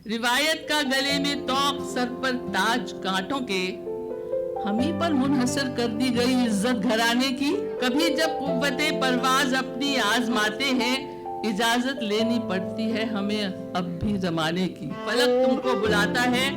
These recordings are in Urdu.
روایت کا گلے میں توق، سر پر تاج کانٹوں کے، ہمیں پر منحصر کر دی گئی عزت گھرانے کی. کبھی جب قوت پرواز اپنی آزماتے ہیں، اجازت لینی پڑتی ہے ہمیں اب بھی زمانے کی. فلک تم کو بلاتا ہے،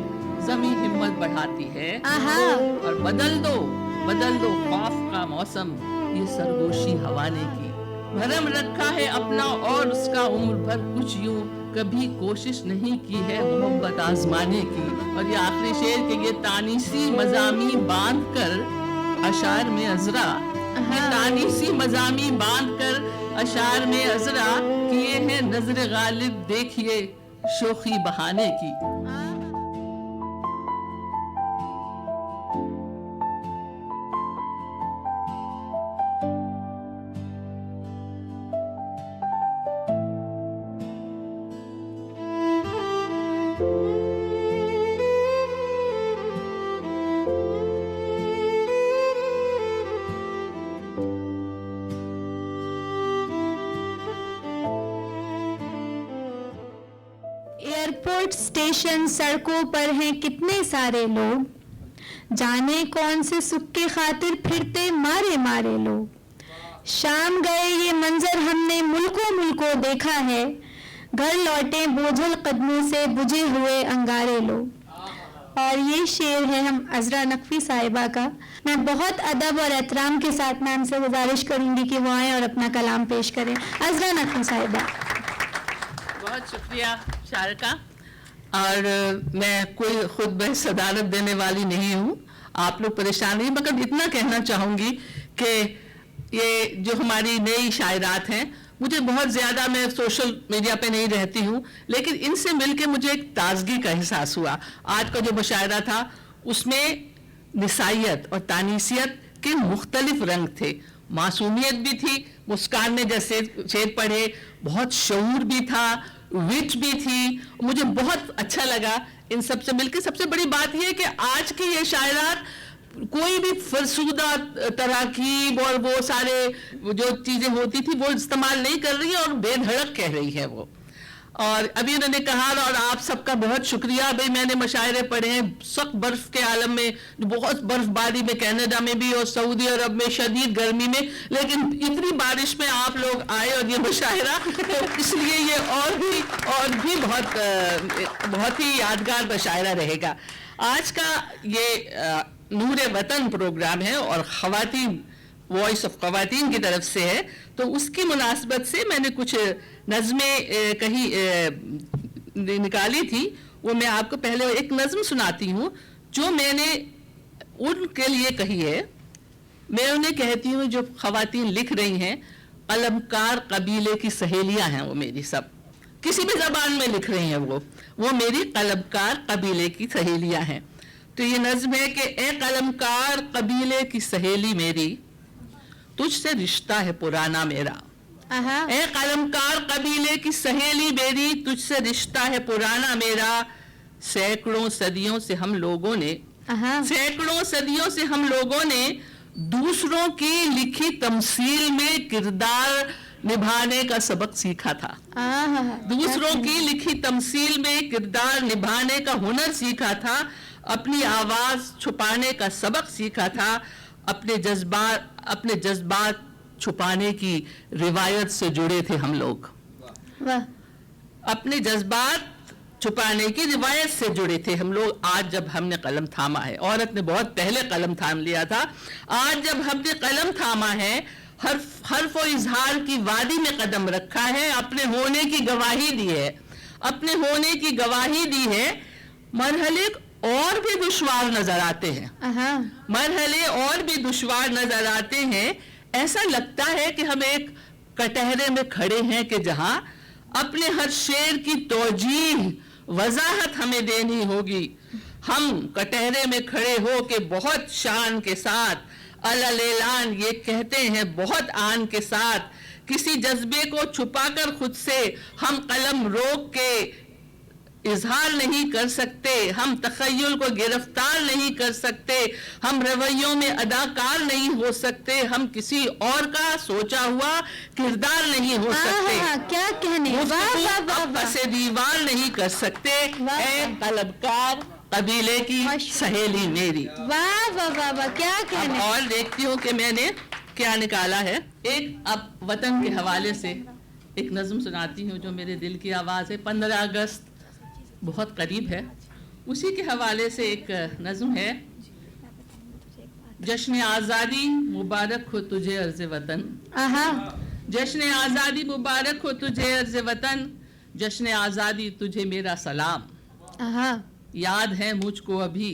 زمین ہمت بڑھاتی ہے، اور بدل دو خوف کا موسم، یہ سرگوشی ہوانے کی. بھرم رکھا ہے اپنا اور اس کا عمر بھر کچھ یوں، کبھی کوشش نہیں کی ہے محبت آزمانے کی. اور یہ آخری شعر کہ یہ تانیسی مضامی باندھ کر اشعار میں عذرا، یہ تانیسی مضامی باندھ کر اشعار میں عذرا کیے ہیں نظر غالب دیکھیے شوخی بہانے کی. ایئرپورٹ اسٹیشن سڑکوں پر ہیں کتنے سارے لوگ، جانے کون سے سکھ کے خاطر پھرتے مارے مارے لوگ. شام گئے یہ منظر ہم نے ملکوں دیکھا ہے، گھر لوٹے بوجھل قدموں سے بجھے ہوئے انگارے لوگ. اور یہ شعر ہے ہم عذرا نقوی صاحبہ کا. میں بہت ادب اور احترام کے ساتھ میم سے گزارش کروں گی کہ وہ آئیں اور اپنا کلام پیش کریں. عذرا نقوی صاحبہ. بہت شکریہ شارکا. اور میں کوئی خود بہ صدارت دینے والی نہیں ہوں، آپ لوگ پریشان نہیں، مگر اتنا کہنا چاہوں گی کہ یہ جو ہماری نئی شاعرات ہیں، مجھے بہت زیادہ، میں سوشل میڈیا پہ نہیں رہتی ہوں، لیکن ان سے مل کے مجھے ایک تازگی کا احساس ہوا. آج کا جو مشاعرہ تھا اس میں نسائیت اور تانیسیت کے مختلف رنگ تھے، معصومیت بھی تھی، مسکان نے جیسے شعر پڑھے، بہت شعور بھی تھا، وٹ بھی تھی. مجھے بہت اچھا لگا ان سب سے مل کے. سب سے بڑی بات یہ ہے کہ آج کی یہ شاعرات کوئی بھی فرسودہ تراکیب اور وہ سارے جو چیزیں ہوتی تھی وہ استعمال نہیں کر رہی ہے اور بے دھڑک کہہ رہی ہے وہ. اور ابھی انہوں نے کہا، اور آپ سب کا بہت شکریہ. بھئی میں نے مشاعرے پڑھے ہیں سخت برف کے عالم میں، بہت برف باری میں، کینیڈا میں بھی اور سعودی عرب میں شدید گرمی میں، لیکن اتنی بارش میں آپ لوگ آئے اور یہ مشاعرہ، اس لیے یہ اور بھی بہت ہی یادگار مشاعرہ رہے گا. آج کا یہ نور وطن پروگرام ہے اور خواتین، وائس آف خواتین کی طرف سے ہے، تو اس کی مناسبت سے میں نے کچھ نظمیں نکالی تھی. وہ میں آپ کو پہلے ایک نظم سناتی ہوں جو میں نے ان کے لیے کہی ہے. میں انہیں کہتی ہوں جو خواتین لکھ رہی ہیں، قلمکار قبیلے کی سہیلیاں ہیں وہ میری، سب کسی بھی زبان میں لکھ رہی ہیں، وہ میری قلمکار قبیلے کی سہیلیاں ہیں. تو یہ نظم ہے کہ اے قلمکار قبیلے کی سہیلی میری، تجھ سے رشتہ ہے پرانا میرا. اے قلمکار قبیلے کی سہیلی میری، تجھ سے رشتہ ہے پرانا میرا. سینکڑوں صدیوں سے ہم لوگوں نے دوسروں کی لکھی تمثیل میں کردار نبھانے کا سبق سیکھا تھا. دوسروں کی لکھی تمثیل میں کردار نبھانے کا ہنر سیکھا تھا. اپنی آواز چھپانے کا سبق سیکھا تھا. اپنے جذبات چھپانے کی روایت سے جڑے تھے ہم لوگ. اپنے جذبات چھپانے کی روایت سے جڑے تھے ہم لوگ. آج جب ہم نے قلم تھاما ہے، عورت نے بہت پہلے قلم تھام لیا تھا، آج جب ہم نے قلم تھاما ہے، حرف و اظہار کی وادی میں قدم رکھا ہے، اپنے ہونے کی گواہی دی ہے. مرحلے اور بھی دشوار نظر آتے ہیں. ایسا لگتا ہے کہ ہم ایک کٹہرے میں کھڑے ہیں کہ جہاں اپنے ہر شعر کی توجیہ وضاحت ہمیں دینی ہوگی. ہم کٹہرے میں کھڑے ہو کے بہت شان کے ساتھ اعلان یہ کہتے ہیں بہت آن کے ساتھ، کسی جذبے کو چھپا کر خود سے ہم قلم روک کے اظہار نہیں کر سکتے، ہم تخیل کو گرفتار نہیں کر سکتے، ہم رویوں میں اداکار نہیں ہو سکتے، ہم کسی اور کا سوچا ہوا کردار نہیں ہو سکتے، کیا کہنے، واہ واہ واہ واہ، سے دیوار نہیں کر سکتے، اے طلبکار قبیلے کی سہیلی میری۔ واہ واہ واہ واہ، کیا کہنے۔ اور دیکھتی ہوں کہ میں نے کیا نکالا ہے۔ ایک اب وطن کے حوالے سے ایک نظم سناتی ہوں جو میرے دل کی آواز ہے۔ 15 اگست بہت قریب ہے، اسی کے حوالے سے ایک نظم ہے۔ جشن آزادی مبارک ہو تجھے عرض وطن، جشن آزادی مبارک ہو تجھے عرض وطن، جشن آزادی تجھے میرا سلام۔ یاد ہے مجھ کو ابھی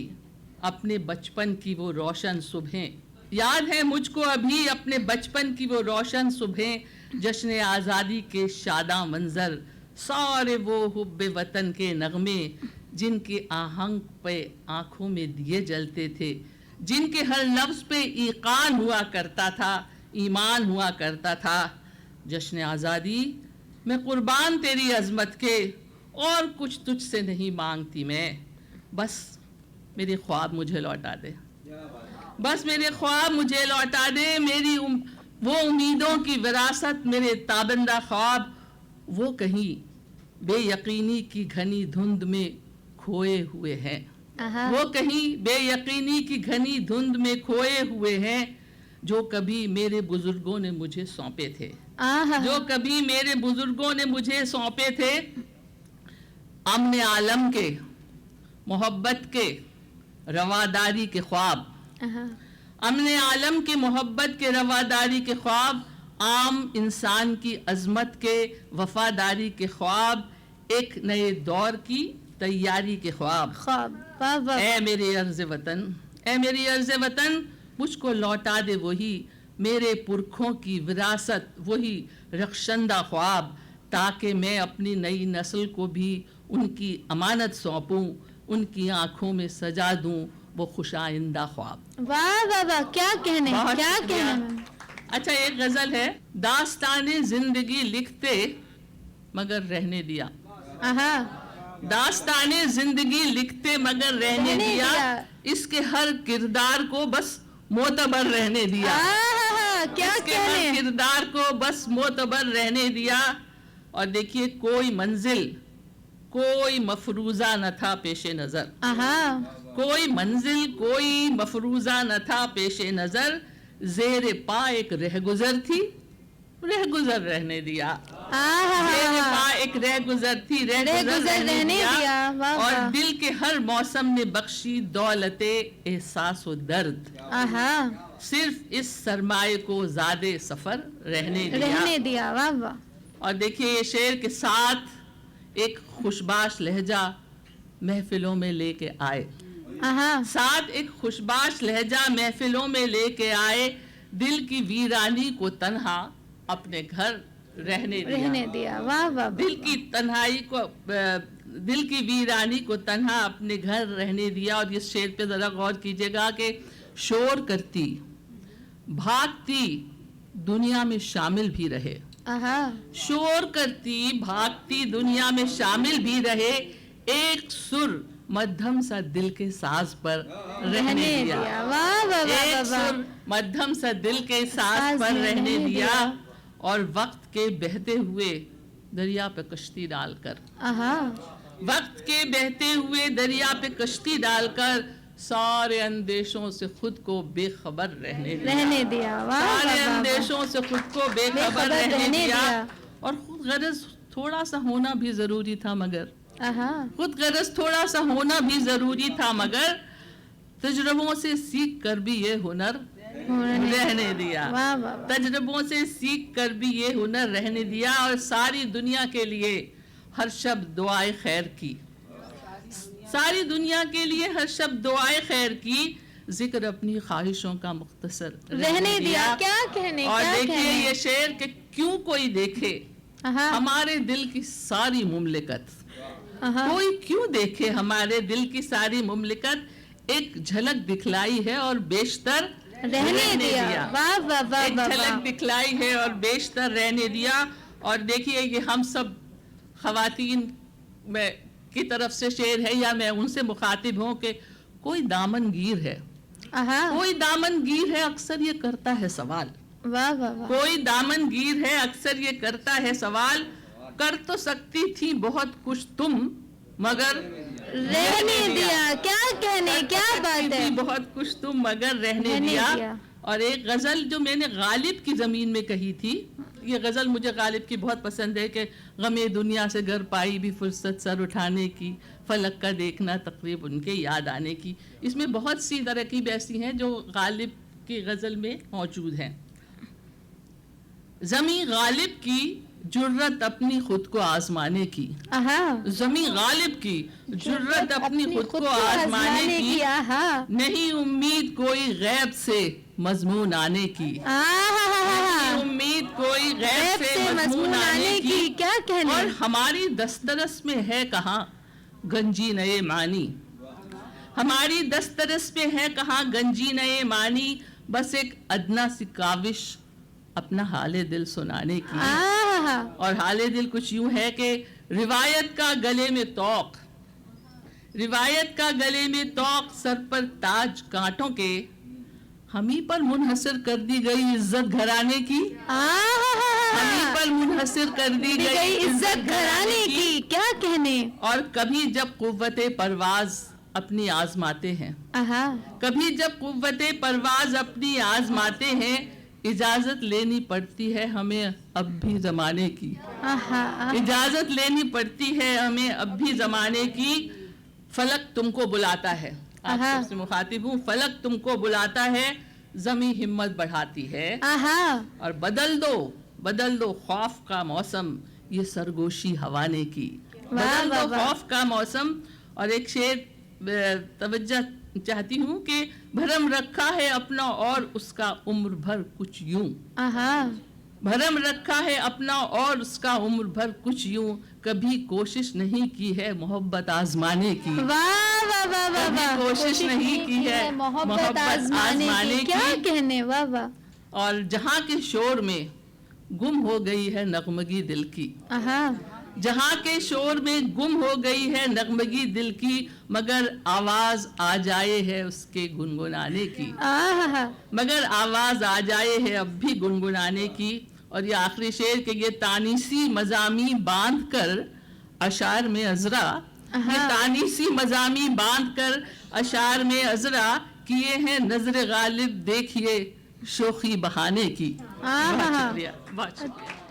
اپنے بچپن کی وہ روشن صبحیں، یاد ہے مجھ کو ابھی اپنے بچپن کی وہ روشن صبحیں، جشن آزادی کے شاداں منظر، سارے وہ حب وطن کے نغمے، جن کے آہنگ پہ آنکھوں میں دیے جلتے تھے، جن کے ہر لفظ پہ ایقان ہوا کرتا تھا، ایمان ہوا کرتا تھا۔ جشن آزادی میں قربان تیری عظمت کے، اور کچھ تجھ سے نہیں مانگتی میں، بس میرے خواب مجھے لوٹا دے، بس میرے خواب مجھے لوٹا دے، میری وہ امیدوں کی وراثت، میرے تابندہ خواب، وہ کہیں بے یقینی کی گھنی دھند میں کھوئے ہوئے ہیں، وہ کہیں بے یقینی کی گھنی دھند میں کھوئے ہوئے ہیں، جو کبھی میرے بزرگوں نے مجھے سونپے تھے، جو کبھی میرے بزرگوں نے مجھے سونپے تھے۔ امن عالم کے، محبت کے، رواداری کے خواب، امن عالم کے، محبت کے، رواداری کے خواب، عام انسان کی عظمت کے، وفاداری کے خواب، ایک نئے دور کی تیاری کے خواب۔ اے میرے عرض وطن، اے میری عرض وطن، مجھ کو لوٹا دے وہی میرے پرکھوں کی وراثت، وہی رخشندہ خواب، تاکہ میں اپنی نئی نسل کو بھی ان کی امانت سونپوں، ان کی آنکھوں میں سجا دوں وہ خوش آئندہ خواب۔ واہ واہ واہ، کیا کہنے، کیا کہنے۔ اچھا ایک غزل ہے۔ داستان زندگی لکھتے مگر رہنے دیا، داستان زندگی لکھتے مگر رہنے دیا، اس کے ہر کردار کو بس معتبر رہنے دیا، کیا اس کے ہر کردار کو بس معتبر رہنے دیا۔ اور دیکھیے کوئی منزل، کوئی مفروضہ نہ تھا پیش نظر، کوئی منزل، کوئی مفروضہ نہ تھا پیش نظر، زیر پا ایک رہگزر تھی، رہگزر رہنے دیا، زیر پا ایک رہگزر تھی، رہگزر رہنے دیا، اور دل کے ہر موسم نے بخشی دولت احساس و درد، صرف اس سرمایہ کو زادے سفر رہنے دیا۔ واہ واہ۔ اور دیکھیے یہ شعر کے ساتھ ایک خوشباش لہجہ محفلوں میں لے کے آئے، ساتھ ایک خوشباش لہجہ محفلوں میں لے کے آئے، دل کی ویرانی کو تنہا اپنے گھر رہنے دیا، واہ واہ، دل کی تنہائی کو، دل کی ویرانی کو تنہا اپنے گھر رہنے دیا۔ اور اس شعر پہ ذرا غور کیجئے گا کہ شور کرتی، بھاگتی دنیا میں شامل بھی رہے، شور کرتی بھاگتی دنیا میں شامل بھی رہے، ایک سر مدھم سا دل کے ساز پر رہنے دیا، ایک سر مدھم سا دل کے ساز پر رہنے دیا، اور وقت کے بہتے ہوئے دریا پہ کشتی ڈال کر، وقت کے بہتے ہوئے دریا پہ کشتی ڈال کر، سارے اندیشوں سے خود کو بے خبر رہنے دیا، سارے اندیشوں سے خود کو بے خبر رہنے دیا۔ اور خود غرض تھوڑا سا ہونا بھی ضروری تھا، مگر خود غرض تھوڑا سا ہونا بھی ضروری تھا، مگر تجربوں سے سیکھ کر بھی یہ ہنر رہنے دیا، تجربوں سے سیکھ کر بھی یہ ہنر رہنے دیا، اور ساری دنیا کے لیے ہر شب دعائے خیر کی، ساری دنیا کے لیے ہر شب دعائے خیر کی، ذکر اپنی خواہشوں کا مختصر رہنے دیا۔ کیا کہنے، اور دیکھیے یہ شعر کہ کیوں کوئی دیکھے ہمارے دل کی ساری مملکت، کوئی کیوں دیکھے ہمارے دل کی ساری مملکت، ایک جھلک دکھلائی ہے اور بیشتر رہنے دیا، ایک جھلک دکھلائی ہے اور بیشتر رہنے دیا۔ اور دیکھیے یہ ہم سب خواتین میں کی طرف سے شعر ہے یا میں ان سے مخاطب ہوں کہ کوئی دامن گیر ہے، کوئی دامن گیر ہے اکثر یہ کرتا ہے سوال، واہ واہ واہ، کوئی دامن گیر ہے اکثر یہ کرتا ہے سوال، کر تو سکتی تھی بہت کچھ تم مگر رہنے دیا، کیا کہنے، کیا بات ہے، بہت کچھ تم مگر رہنے دیا۔ اور ایک غزل جو میں نے غالب کی زمین میں کہی تھی، یہ غزل مجھے غالب کی بہت پسند ہے کہ غم دنیا سے گر پائی بھی فرصت سر اٹھانے کی، فلک کا دیکھنا تقریب ان کے یاد آنے کی۔ اس میں بہت سی ترکیب ایسی ہیں جو غالب کی غزل میں موجود ہیں۔ زمیں غالب کی جرت اپنی خود کو آزمانے کی، زمیں غالب کی جرت اپنی خود کو آزمانے کی، نہیں امید کوئی غیب سے مضمون آنے کی، نہیں امید کوئی غیب سے مضمون آنے کی، کیا کہنے، اور ہماری دسترس میں ہے کہاں گنجی نئے معنی، ہماری دسترس میں ہے کہاں گنجی نئے معنی، بس ایک ادنا سی کاوش اپنا حال دل سنانے کی۔ اور حال دل کچھ یوں ہے کہ روایت کا گلے میں توق، روایت کا گلے میں توق، سر پر تاج کانٹوں کے، ہمیں پر منحصر کر دی گئی عزت گھرانے کی، ہمیں پر منحصر کر دی گئی عزت گھرانے کی، کیا کہنے، اور کبھی جب قوت پرواز اپنی آزماتے ہیں، کبھی جب قوت پرواز اپنی آزماتے ہیں، اجازت لینی پڑتی ہے ہمیں اب بھی زمانے کی، اجازت لینی پڑتی ہے ہمیں اب بھی زمانے کی، فلک تم کو بلاتا ہے، آپ سب سے مخاطب ہوں، فلک تم کو بلاتا ہے، زمیں ہمت بڑھاتی ہے، اور بدل دو خوف کا موسم یہ سرگوشی ہوانے کی، بدل دو خوف کا موسم۔ اور ایک شعر توجہ چاہتی ہوں کہ بھرم رکھا ہے اپنا اور اس کا عمر بھر کچھ یوں، بھرم رکھا ہے اپنا اور اس کا عمر بھر کچھ یوں، کبھی کوشش نہیں کی ہے محبت آزمانے کی، کبھی کوشش نہیں کی ہے محبت آزمانے کی، کیا کہنے، واہ واہ۔ اور جہاں کے شور میں گم ہو گئی ہے نغمگی دل کی، جہاں کے شور میں گم ہو گئی ہے نغمگی دل کی، مگر آواز آ جائے ہے اس کے گنگنانے کی، مگر آواز آ جائے ہے اب بھی گنگنانے کی۔ اور یہ آخری شعر کہ یہ تانیسی مضامی باندھ کر اشعار میں عذرا، یہ تانیسی مضامی باندھ کر اشعار میں عذرا، کیے ہیں نظر غالب دیکھیے شوخی بہانے کی۔ بہت شکریہ، بہت شکریہ۔